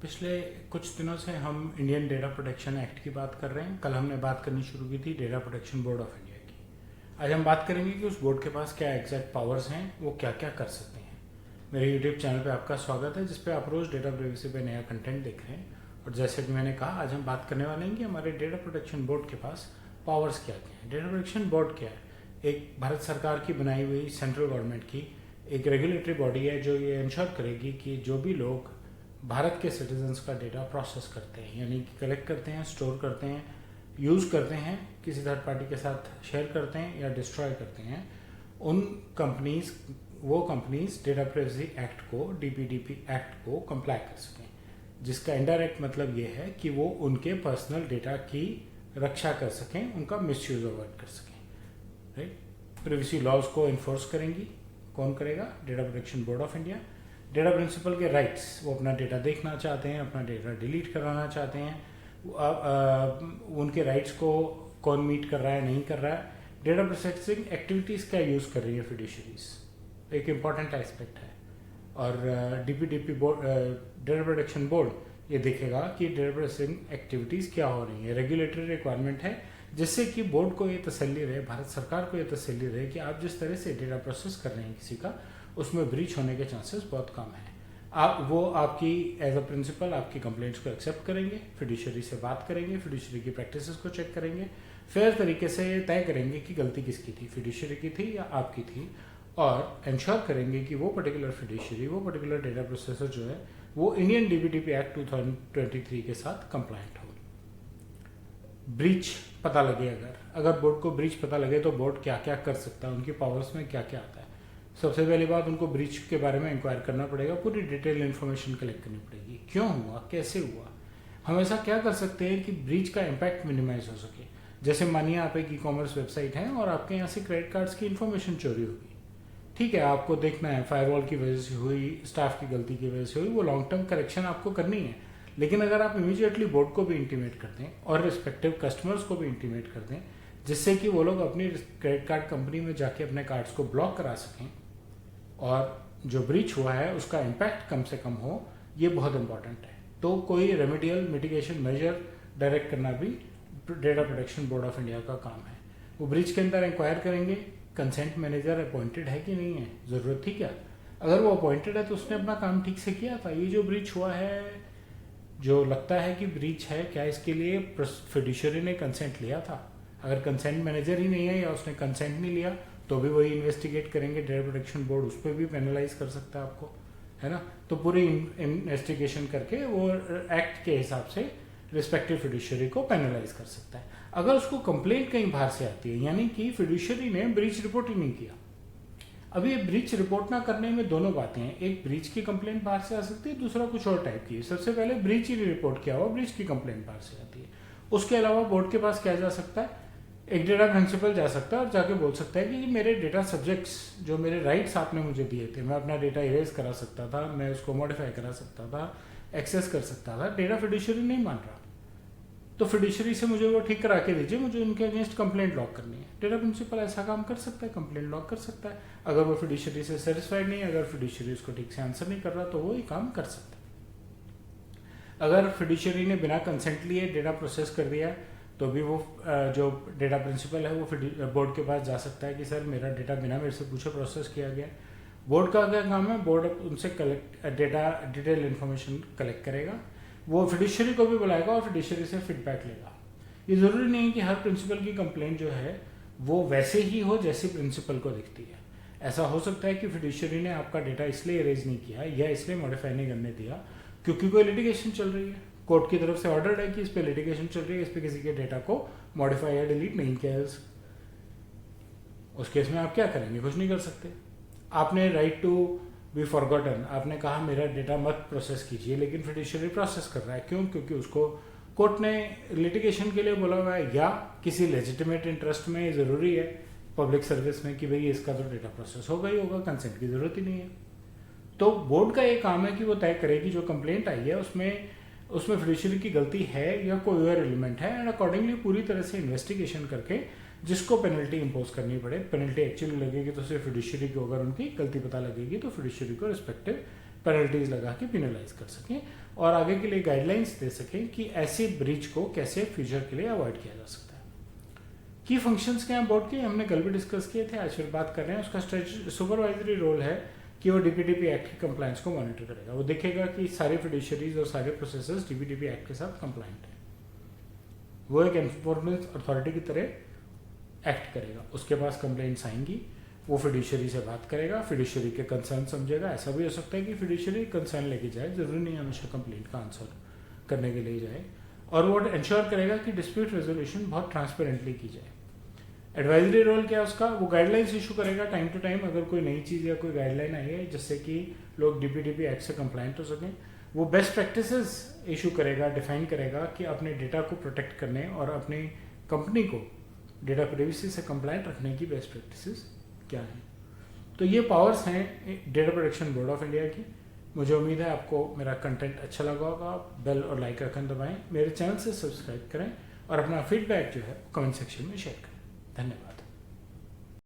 पिछले कुछ दिनों से हम इंडियन डेटा प्रोटेक्शन एक्ट की बात कर रहे हैं। कल हमने बात करनी शुरू की थी data protection board of India की। आज हम बात करेंगे कि उस बोर्ड के पास क्या एग्जैक्ट पावर्स हैं, वो क्या क्या कर सकते हैं। मेरे यूट्यूब चैनल पे आपका स्वागत है, जिसपे आप रोज़ डेटा प्राइवेसी पे नया कंटेंट देख रहे हैं। और जैसे कि मैंने कहा, आज हम बात करने वाले हैं कि हमारे डेटा प्रोटेक्शन बोर्ड के पास पावर्स क्या क्या हैं। डेटा प्रोटेक्शन बोर्ड क्या है? एक भारत सरकार की बनाई हुई सेंट्रल गवर्नमेंट की एक रेगुलेटरी बॉडी है जो ये इंश्योर करेगी कि जो भी लोग भारत के सिटीजन्स का डेटा प्रोसेस करते हैं, यानी कि कलेक्ट करते हैं, स्टोर करते हैं, यूज़ करते हैं, किसी थर्ड पार्टी के साथ शेयर करते हैं या डिस्ट्रॉय करते हैं, उन कंपनीज डेटा प्राइवेसी एक्ट को, डीपीडीपी एक्ट को कंप्लाई कर सकें। जिसका इनडायरेक्ट मतलब ये है कि वो उनके पर्सनल डेटा की रक्षा कर सकें, उनका मिसयूज अवॉइड कर सकें। राइट, प्राइवेसी लॉज को इन्फोर्स करेंगी। कौन करेगा? Data protection board of India. Data principal के राइट्स, वो अपना डेटा देखना चाहते हैं, अपना डेटा डिलीट कराना चाहते हैं, उनके राइट्स को कौन मीट कर रहा है, नहीं कर रहा है। डेटा प्रोसेसिंग एक्टिविटीज़ क्या यूज़ कर रही है फिड्यूशरीज, एक इम्पॉर्टेंट एस्पेक्ट है। और DPDP board, data protection board ये देखेगा कि डेटा प्रोसेसिंग एक्टिविटीज़ क्या हो रही है। रेगुलेटरी रिक्वायरमेंट है जिससे कि बोर्ड को ये तसल्ली रहे, भारत सरकार को ये तसल्ली रहे कि आप जिस तरह से डेटा प्रोसेस कर रहे हैं किसी का, उसमें ब्रीच होने के चांसेस बहुत कम हैं। वो आपकी एज अ प्रिंसिपल आपकी कंप्लेंट्स को एक्सेप्ट करेंगे, फिड्यूशरी से बात करेंगे, फिड्यूशरी की प्रैक्टिसेस को चेक करेंगे, फेयर तरीके से तय करेंगे कि गलती किसकी थी, फिड्यूशरी की थी या आपकी थी, और इंश्योर करेंगे कि वो पर्टिकुलर फिड्यूशरी, वो पर्टिकुलर डेटा प्रोसेसर जो है वो इंडियन डीपीडीपी एक्ट 2023 के साथ कंप्लायंट हो। ब्रीच पता लगे, अगर बोर्ड को ब्रीच पता लगे तो बोर्ड क्या क्या कर सकता है, उनकी पावर्स में क्या क्या आता है। सबसे पहली बात, उनको ब्रीच के बारे में इंक्वायर करना पड़ेगा, पूरी डिटेल इन्फॉर्मेशन कलेक्ट करनी पड़ेगी। क्यों हुआ, कैसे हुआ, हम ऐसा क्या कर सकते हैं कि ब्रीच का इम्पैक्ट मिनिमाइज हो सके। जैसे मानिए आप एक ई-कॉमर्स वेबसाइट है और आपके यहाँ से क्रेडिट कार्ड्स की इन्फॉर्मेशन चोरी होगी। ठीक है, आपको देखना है फायरवॉल की वजह से हुई, स्टाफ की गलती की वजह से हुई, वो लॉन्ग टर्म करेक्शन आपको करनी है। लेकिन अगर आप इमीडिएटली बोर्ड को भी इंटीमेट कर दें और रिस्पेक्टिव कस्टमर्स को भी इंटीमेट कर दें, जिससे कि वो लोग अपनी क्रेडिट कार्ड कंपनी में जाके अपने कार्ड्स को ब्लॉक करा सकें और जो ब्रीच हुआ है उसका इम्पैक्ट कम से कम हो, ये बहुत इंपॉर्टेंट है। तो कोई रेमेडियल मिटिगेशन मेजर डायरेक्ट करना भी data protection board of India का काम है। वो ब्रीच के अंदर इंक्वायर करेंगे, कंसेंट मैनेजर अपॉइंटेड है कि नहीं है, ज़रूरत थी क्या, अगर वो अपॉइंटेड है तो उसने अपना काम ठीक से किया था। ये जो ब्रीच हुआ है, जो लगता है कि ब्रीच है, क्या इसके लिए फिड्यूशरी ने कंसेंट लिया था? अगर कंसेंट मैनेजर ही नहीं है या उसने कंसेंट नहीं लिया तो भी वही इन्वेस्टिगेट करेंगे, डेटा प्रोटेक्शन बोर्ड उस पर भी पेनलाइज कर सकता है आपको, है ना। तो पूरी इन्वेस्टिगेशन करके वो एक्ट के हिसाब से रिस्पेक्टिव फिड्यूशरी को पेनलाइज कर सकता है। अगर उसको कंप्लेंट कहीं बाहर से आती है, यानी कि फिड्यूशरी ने ब्रीच रिपोर्ट ही नहीं किया। अब ये ब्रीच रिपोर्ट ना करने में दोनों बातें हैं, एक ब्रीच की कंप्लेंट बाहर से आ सकती है, दूसरा कुछ और टाइप की। सबसे पहले ब्रीच ही रिपोर्ट किया हुआ, ब्रीच की कंप्लेंट बाहर से आती है। उसके अलावा बोर्ड के पास क्या जा सकता है, एक डेटा प्रिंसिपल जा सकता है और जाके बोल सकता है कि मेरे डेटा सब्जेक्ट्स, जो मेरे राइट्स आपने मुझे दिए थे, मैं अपना डेटा इरेज करा सकता था, मैं उसको मॉडिफाई करा सकता था, एक्सेस कर सकता था, डेटा फिड्यूशरी नहीं मान रहा, तो फिड्यूशरी से मुझे वो ठीक करा के दीजिए, मुझे उनके अगेंस्ट कंप्लेंट लॉक करनी है। डेटा प्रिंसिपल ऐसा काम कर सकता है, कंप्लेंट लॉक कर सकता है। अगर वो फिड्यूशरी से सेटिस्फाइड नहीं है, अगर फिड्यूशरी उसको ठीक से आंसर नहीं कर रहा, तो वो ये काम कर सकता है। अगर फिड्यूशरी ने बिना कंसेंट लिए डेटा प्रोसेस कर दिया तो भी वो जो डेटा प्रिंसिपल है वो बोर्ड के पास जा सकता है कि सर मेरा डेटा बिना मेरे से पूछे प्रोसेस किया गया। बोर्ड का क्या काम है, बोर्ड उनसे डेटा डिटेल इन्फॉर्मेशन कलेक्ट करेगा, वो फिड्यूशरी को भी बुलाएगा और फिड्यूशरी से फीडबैक लेगा। ये ज़रूरी नहीं है कि हर प्रिंसिपल की कंप्लेंट जो है वो वैसे ही हो जैसी प्रिंसिपल को दिखती है। ऐसा हो सकता है कि फिड्यूशरी ने आपका डेटा इसलिए इरेज नहीं किया या इसलिए मॉडिफाई नहीं करने दिया क्योंकि कोई लिटिगेशन चल रही है, कोर्ट की तरफ से ऑर्डर है कि इस पे लिटिगेशन चल रही है, इस पे किसी के डेटा को मॉडिफाई या डिलीट नहीं किया है। उस केस में आप क्या करेंगे, कुछ नहीं कर सकते। आपने राइट टू बी फॉरगॉटन, आपने कहा मेरा डेटा मत प्रोसेस कीजिए, लेकिन फिड्यूशरी प्रोसेस कर रहा है। क्यों? क्योंकि उसको कोर्ट ने लिटिगेशन के लिए बोला हुआ है या किसी लेजिटिमेट इंटरेस्ट में ज़रूरी है पब्लिक सर्विस में कि भाई इसका तो डेटा प्रोसेस होगा ही होगा, कंसेंट की ज़रूरत ही नहीं है। तो बोर्ड का ये काम है कि वो तय करे कि जो कंप्लेंट आई है उसमें फिड्यूशरी की गलती है या कोई और एलिमेंट है, एंड अकॉर्डिंगली पूरी तरह से इन्वेस्टिगेशन करके जिसको पेनल्टी इंपोज करनी पड़े, पेनल्टी एक्चुअली लगेगी तो सिर्फ फिड्यूशरी को, अगर उनकी गलती पता लगेगी तो फिड्यूशरी को रिस्पेक्टिव पेनल्टीज लगा के पिनलाइज कर सकें और आगे के लिए गाइडलाइंस दे सकें कि ऐसे ब्रीच को कैसे फ्यूचर के लिए अवॉइड किया जा सकता है। की फंक्शंस क्या हैं बोर्ड के, हमने कल भी डिस्कस किए थे, आज फिर बात कर रहे हैं। उसका सुपरवाइजरी रोल है कि वो डीपीडीपी एक्ट की कंप्लायंस को मॉनिटर करेगा। वो देखेगा कि सारे फिड्यूशरीज और सारे प्रोसेसर्स डीपीडीपी एक्ट के साथ कंप्लायंट है। वो एक एनफोर्समेंट अथॉरिटी की तरह एक्ट करेगा। उसके पास कंप्लेंट्स आएंगी, वो फिड्यूशरी से बात करेगा, फिड्यूशरी के कंसर्न समझेगा। ऐसा भी हो सकता है कि फिड्यूशरी कंसर्न लेके जाए, जरूरी नहीं हमेशा कंप्लेंट का आंसर करने के लिए जाए। और वो इंश्योर करेगा कि डिस्प्यूट रेजोल्यूशन बहुत ट्रांसपेरेंटली की जाए। एडवाइजरी रोल क्या है उसका, वो गाइडलाइंस इशू करेगा टाइम टू टाइम। अगर कोई नई चीज़ या कोई गाइडलाइन आई है जिससे कि लोग डीपीडीपी एक्ट से कंप्लायंट हो सकें, वो बेस्ट प्रैक्टिसेस इशू करेगा, डिफाइन करेगा कि अपने डेटा को प्रोटेक्ट करने और अपनी कंपनी को डेटा प्राइवेसी से कंप्लायंट रखने की बेस्ट प्रैक्टिसेस क्या हैं। तो ये पावर्स हैं data protection board of India की। मुझे उम्मीद है आपको मेरा कंटेंट अच्छा लगा होगा। बेल और लाइक आइकन दबाएं, मेरे चैनल से सब्सक्राइब करें और अपना फीडबैक जो है कमेंट सेक्शन में शेयर करें। धन्यवाद।